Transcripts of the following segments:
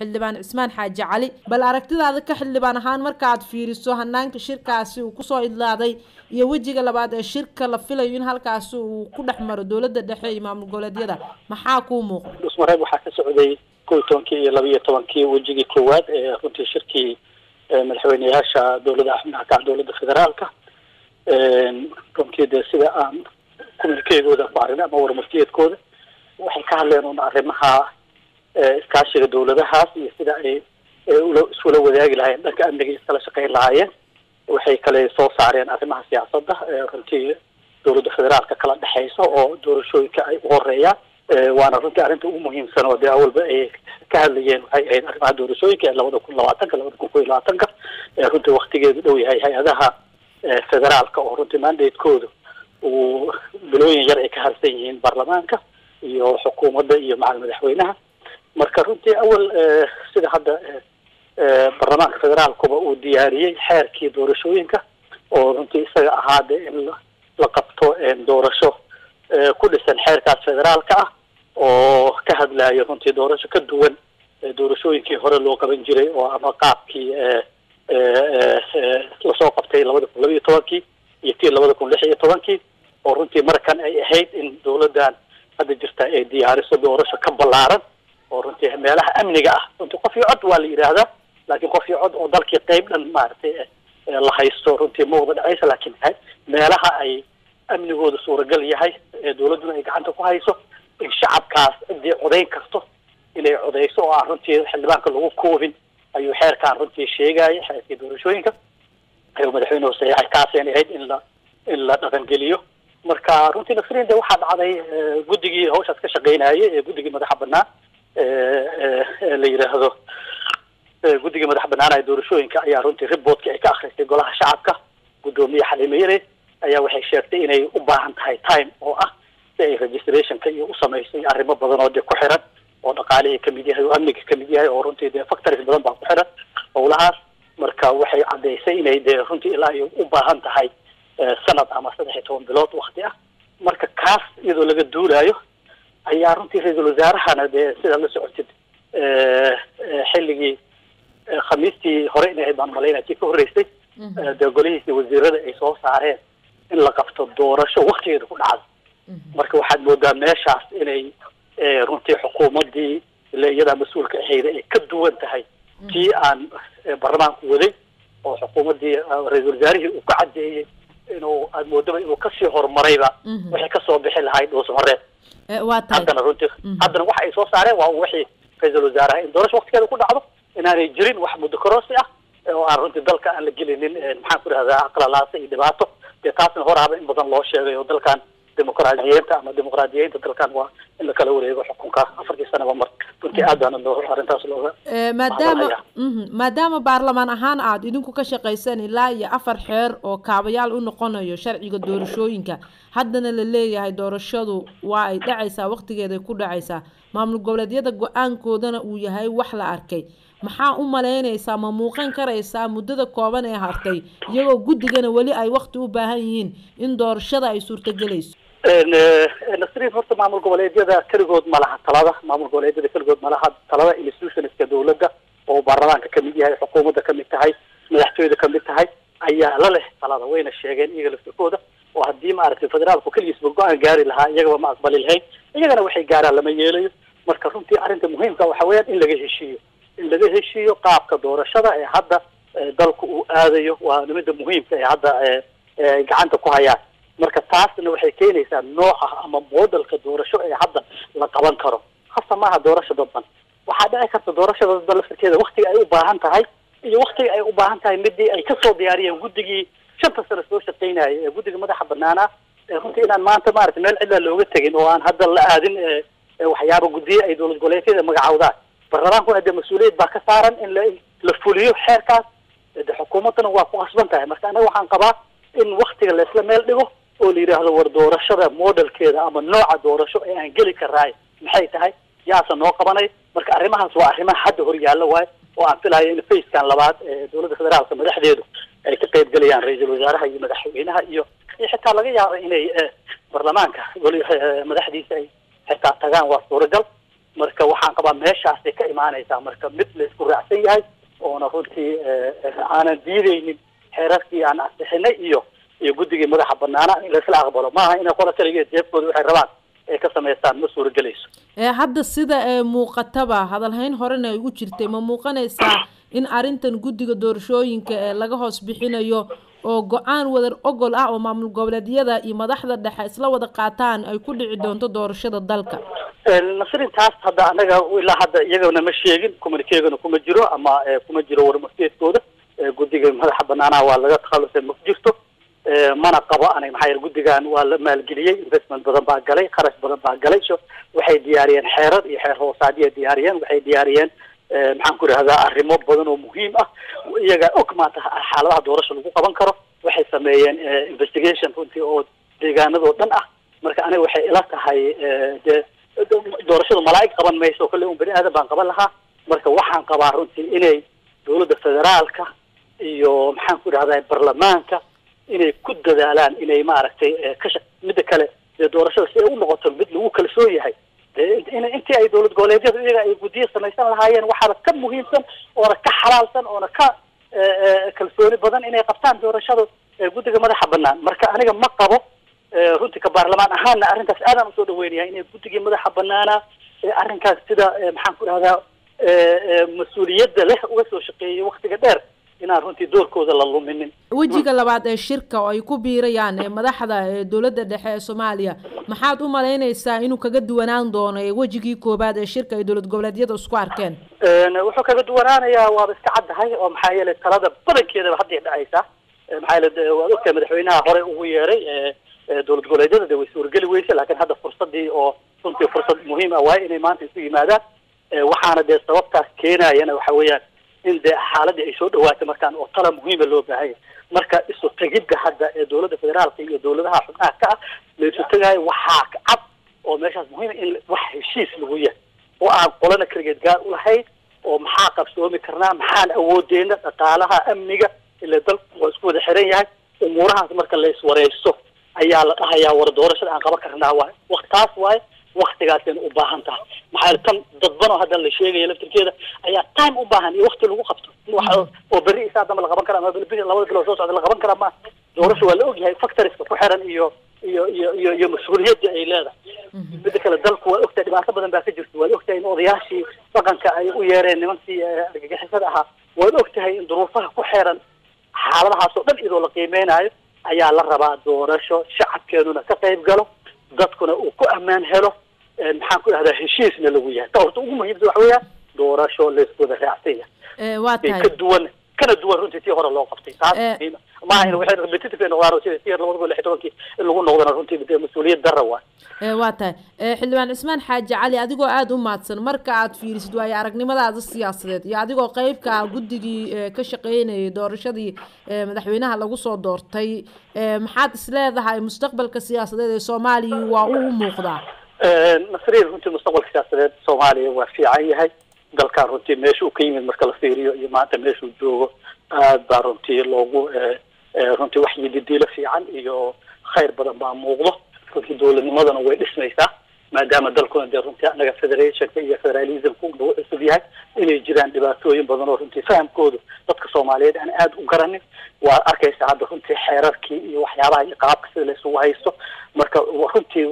xildhibaan Cismaan Xaaji Cali bal aragtidaada ka xildhibaan ahaan markaad fiiriso hanaanka shirkaasi uu ku soo idlaaday iyo wajiga labaad ee shirka la filayo in halkaas uu ku dhaxmaro dawladda dhexe iyo maamul goboleedyada maxaa ku muuqda dhismareeb waxaa ka socday 12 iyo 12 wajigii koowaad ee runtii shirkii madaxweynayaasha dawladda xubnaha ka dawladda federaalka runtii sida aan kumeelkeedooda ku aragna ama warmartiyeedkooda waxay ka hadleen arrimaha iskaashiga dawladahaas iyo sida ay isula wadaagi lahaayeen dhanka amniga iskala shaqayn lahaayeen waxay kale soo saareen arrimaha siyaasadda runtii dawladda federaalka kala dhaxayso oo doorashooyinka ay u horeeyaan waana runtii arrinta ugu muhiimsan oo dee awalba ay ka hadlayeen waxay ahayd arrimaha doorashooyinka ee 2020 runtii waqtigeedu dhow yahay hay-adaha federaalka oo runtii mandatekooda uu bilooyin yar ay ka harsan yihiin baarlamaanka iyo xukuumadda iyo madaxweynaha marka runtii awal sida hadda baarlamaanka federaalkuba uu diyaariyey xeerkii doorashooyinka oo runtii isaga ahaade in la qabto doorasho ku dhisan xeerkaas federaalka ah oo ka hadlayo runtii doorasho ka duwan doorashooyinkii hore loo qaban jiray oo ama qaabkii lasoo qabtay 2012 iyo tii 2016 oo runtii markan ay ahayd in dawladdan hadda jirta ay diyaariso doorasho ka ballaaran oo runtii meelaha amniga ah runtii qof iyo cod waa la yiraahdaa laakiin qof iyo cod oo dalkii qayb dhan maartay la haysto runtii muuqda dhacaysa laakiin meelaha ay amnigooda suuragal yahay dawladuna ay gacanta ku hayso in shacabkaas cidii codayn karto inay codayso oo aan runtii xildhibaanka lagu koobin ayuu xeerkaan runtii sheegaya xeerkii doorashooyinka ayuu madaxweynuhu saxay kaaseen ahayd in la dhaqangeliyo marka runtii nafriinde waxaa dhacday guddigii hawshaas ka shaqeynayay ee guddigii madaxa bannaan la yiraahdo guddigii madaxa bannaan ee doorashooyinka ayaa runtii reportkii ay ka akhristay golaha shacabka gudoomiye Xalimeeyay ayaa waxay sheegtay inay u baahan tahay time oo ah si ay registrationka iyo u sameysay arrimo badan oo ku xiran oo dhaqaalihi kamid yahay oo amniga kamid yahay oo runtii factors badan baa ku xiran howlahaas marka waxay cadeysay inay runtii ilaa ay u baahan tahay sanad ama 13 bilood waqti ah marka kaas iyadoo laga duulayo ayaa runtii ra'iisul wasaarahana sida la socotid xilligii khamiistii hore inay baan maleynaa tii ka horeysay golihiisa wasiirada ay soo saareen in la qabto doorasho waqtigeeda ku dhacdo marka waxaad moodaa meeshaas inay runtii xukuumaddii iyada mas'uulka ahayd ay ka duwan tahay tii aan baarlamaanku waday oo xukuumaddii ra'iisul wasaarihii uu ka cadeeyay inuu aad moodaba inuu kasii horumarayba waxay kasoo bixi lahayd oo horeed haddana runtii haddana waxa ay soo saareen waa wixii ra'iisul wasaaraha in doorasho waqtigeeda ku dhacdo inaanay jirin wax muddo kororsi ah oo aan runtii dalka aan la gelinin maxaan ku rahdaa aqlalaasa iyo dhibaato taasna horaaba in badan loo sheegay oo dalkan dimuqraadiyiinta dalkan waa in la kala wareego xukunka 4 sano mar runtii aad baan arrintaas looga maadaama baarlamaan ahaan aad idinku ka shaqaysan ilaa iyo 4 xeer oo kaabayaal u noqonayo sharciga doorashooyinka haddana la leeyahay doorashadu waa ay dhacaysaa waqtigeeda ku dhacaysaa maamul goboleedyada go'aankoodana uu yahay wax la arkay maxaa u maleynaysaa ma muuqan karaysaa muddada kooban ee hartay iyagoo guddigana wali ay waqti u baahan yihiin in doorashada ay suurtagelayso nasriin horta maamul goboleedyada kaligood ma laha talada maamul goboleedyada kaligood ma laha talada institutionska dawladda oo baarlamaanka kamid yahay xukuumadda kamid tahay madaxtooyada kamid tahay ayaa la leh talada wayna sheegeen iyaga laftirkooda oo haddii maaragtay federaalku keligiisba go-aan gaari lahaa iyagaba ma aqbali lahayn iyagana waxay gaaraan lama yeelayo marka runtii arrinta muhiimka waxa weeyaan in laga heshiiyo qaabka doorashada ee hadda dalku uu aadayo waa nimada muhiimka ee hadda gacanta ku hayaan marka taasna waxay keenaysaa nooca ama modelka doorasho ee hadda la qaban karo khasa maaha doorasho dadban waxaa dhici karta doorashada dadban laftirkeeda waqtiga ay u baahan tahay iyo waqtiga ay u baahan tahay midii ay kasoo diyaariyeen guddigii 5 sano soo shaqeynayay ee guddiga madaxa bannaana runtii inaan maanta maaragtay meel cidla looga tegin oo aan hadda la aadin waxyaaba guddiye ay dawlad goboleedyada magacaawdaan baarlamaanku hadda mas'uuliyad baa ka saaran in la fuliyo xeerkaas xukuumaddana waa ku qasban tahay marka anaga waxaan qabaa in waqtiga la isla meel dhigo oo la yiraahdo war doorashada modelkeeda ama nooca doorasho ee aan geli karaay maxay tahay yaasa noo qabanay marka arrimahaas waa arrimaha hadda hor yaalla waay oo aan filayo in facekan labaad ee dawladda federaalka madaxdeedu ay ka qayb galayaan ra'iisul wasaaraha iyo madaxweynaha iyo xitaa laga yaabo inay baarlamaanka madaxdiisa ay xitaa tagaan waa suuragal marka waxaan qabaa meeshaasay ka imaanaysaa marka mid la isku raacsan yahay oona runtii aanan diidaynin xeerarkii aan ansixinay iyo guddigii madaxa banaana in laisla aqbalo maaha inay qola kaligeed jeebkooda waxay rabaan ay ka samaystaan ma suuragelayso hadda sida muuqataba hadalhayn horena ay ugu jirtay ma muuqanaysaa in arrintan guddiga doorashooyinka laga hoos bixinayo oo go-aan wadar ogol ah oo maamul goboleedyada iyo madaxda dhexe isla wada qaataan ay ku dhici doonto doorashada dalka nasrintaas hadda anaga ilaa hadda iyagana ma sheegin communiquegana kuma jiro ama kuma jiro warmarteedkooda guddiga madaxa banaanaha waa laga takhalusay ma jirto mana qabo aniga maxaa yeele guddigan waa la maalgeliyey investment badan baa galay kharash badan baa galay waxay diyaariyeen xeerar iyo xeer hoosaadiyay diyaariyeen waxay diyaariyeen maxaan ku idhahdaa arrimo badan oo muhiim ah iyaga og maanta xaaladaha doorasho lagu qaban karo waxay sameeyeen investigation runtii oo deegaanadoo dhan ah marka aniga waxay ila tahay dee doorashadu malaa'ig qaban mayso kolley un bani aadan baan qaban lahaa marka waxaan qabaa runtii inay dowladda federaalka iyo maxaan ku idhahdaa baarlamaanka inay ku dadaalaan inay maaragtay midda kale dee doorashada si ay u noqoto mid lagu kalsoon yahay intii ay dowlad goboleedyada iyaga ay guddiyo samaysan lahaayeen waxaana ka muhiimsan oona ka xalaalsan oona ka kalsooni badan inay qabtaan doorashada guddiga madaxa banaan marka aniga ma qabo runtii ka baarlamaan ahaanna arrintaas aadaan usoo dhaweynayaa inay guddigii madaxa banaana arrinkaas sida maxaan ku dhahdaa mas-uuliyadda leh uga soo shaqeeyay waktiga dheer inaan runtii doorkooda la luminin wejiga labaad ee shirka oo ay ku biirayaan madaxda dowladda dhexe ee Soomaaliya maxaad u malaynaysaa inuu kaga duwanaan doono wejigii koobaad ee shirka ay dowlad goboleedyada isku arkeen wuxuu kaga duwanaanayaa waaba iska caddahay oo maxaa yeelay talada badankeedaba hadday dhacaysaa maxaa yeelay waad ogtahay madaxweynaha hore ugu yeeray dowlad goboleedyada de way suurgeli weyse laakiin hadda fursadii oo runtii fursad muhiim ah waaye inay maanta isu yimaadaan waxaana dee sababtaas keenayana waxa weeyaan in dee xaaladii ay soo dhawaatay markaan oo tala muhiima loo baahanya marka isu tegidda hadda ee dowladda federaalka iyo dowladaha xubnaha ka ah la isu tegayo waxaa cad oo meeshaas muhiima in wax heshiis lagu yahay oo aan qolana keligeed gaar u lahayn oo maxaa qabsoomi karnaa maxaan awoodeena dhaqaalaha amniga ila dalku waa isku wada xiran yahay umuurahaas marka la iswareysto ayaa la dhahayaa war doorashada aan qaban karnaa waaye waqtaas waaye waktigaasayna u baahan tahay maxaa tan dadbanoo hadda la sheegaya laftirkeeda ayaa time u baahan iyo wakti lagu qabto oo berri isaa damba la qaban karaa ama labada bilood soo socda la qaban karaa ma doorasho waa la ogyahay factorieska ku xiran iyo mas-uuliyadda ay leedahay midda kale dalku waa ogtahay dhibaato badan baa ka jirta waad ogtahay in odayaashii dhaqanka ay u yeereen nimankii argagixisada ahaa waad ogtahay in duruufaha ku xiran xaaladahaasoo dhan iyadoo la qiimeynayo ayaa la rabaa doorasho shacabkeeduna ka qayb galo dadkuna uu ku ammaan helo maxaan ku dhahdaa heshiisna lagu yahay ta horta ugu muhiimsa waxa weeyaan doorasho laysku wada raacsan yahay waa tahay kana duwan runtii tii hore loo qabtay taas maaha in waxay repetitive noqdaan sida tii 2016 in lagu noqdana runtii mas-uuliyad darra waay waa tahay xildhibaan cismaan xaaji cali adigoo aada u mahadsan marka aad fiirisid waayo aragnimadaada siyaasadeed iyo adigoo qeybka guddigii ka shaqeynayay doorashadii madaxweynaha lagu soo doortay maxaad isleedahay mustaqbalka siyaasadeed ee Soomaaliya waa u muuqdaa nasriin runtii mustaqbalka siyaasadeed Soomaaliya waa fiican yahay dalkan runtii meesha uu ka yimid marka la fiiriyo iyo maanta meesha uu joogo aad baa runtii loogu runtii wax yididiilo fiican iyo khayr badan baa muuqdo runtii dowladnimadana way dhismaysaa maadaama dalkuna dee runtii anaga federationka iyo federalismku uu cusub yahay inay jiraan dhibaatooyin badan oo runtii fahamkoodu dadka Soomaaliyeed aan aad u garanin waa arkaysaa hadda runtii xeerarkii iyo waxyaabaha iyo qaabka sida la isugu haysto marka runtii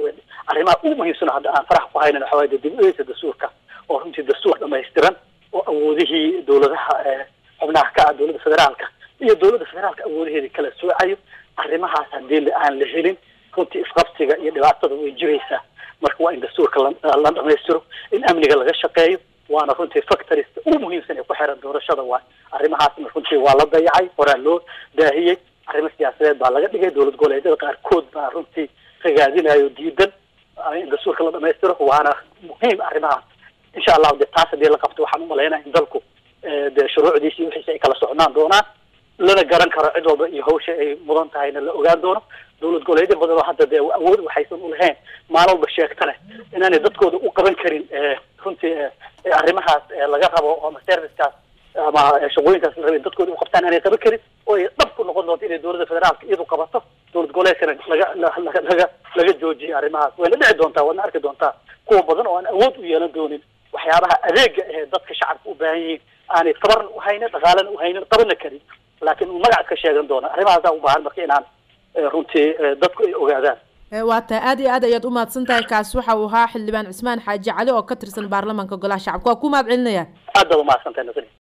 arrimaha ugu muhiimsan hadda aan farax ku haynin waxa waaye dib u eegista dastuurka oo runtii dastuur dhamaystiran oo awoodihii dowladaha xubnaha ka ah dowladda federaalka iyo dowladda federaalka awoodaheedii kala soocayo arrimahaas haddii aan la helin runtii isqabsiga iyo dhibaatada way jiraysaa marka waa in dastuurka la dhamaystiro in amniga laga shaqeeyo waana runtii factorieska ugu muhiimsan ee ku xiran doorashada waa arrimahaasna runtii waa la dayacay horaa loo daahiyey arrimo siyaasadeed baa laga dhigay dowlad goboleedyada qaarkood baa runtii ragaadinayo diidan in dastuurka la dhamaystiro waana muhiim arrimahaas insha allah de taas hadii la qabto waxaan u malaynaa in dalku dee shuruucdiisi wixiisa ay kala socnaan doonaan lana garan karo cid walba iyo hawsha ay mudan tahayna la ogaan doono dowlad goboleedyo badan oo hadda dee awood waxaysan u lahayn maalin walba sheegtane inaanay dadkooda u qaban karin runtii arrimahaas laga rabo ama servicekaas ama shaqooyinkaas la rabay dadkooda u qabtaan aanay qaban karin oo ay dhab ku noqon doonto inay dowladda federaalka iyadu qabato dowlad goboleedkana laga joojiyo arrimahaas wayna dhici doontaa waadna arki doontaa kuwa badan oo aan awood u yeelan doonin waxyaabaha adeega ee dadka shacabka u baahan yihiin aanay tabar u haynin dhaqaalana u haynin qabana karin laakiin uu magac ka sheegan doona arrimahaasa u baahan marka inaan runtii dadku ay ogaadaan waa tahay aad iyo aad ayaad u mahadsan tahay kaasi waxa uu ahaa xildhibaan cismaan xaaji cali oo ka tirsan baarlamaanka golaha shacabka waa ku mahad celinaya aad baad u mahadsantahay nasri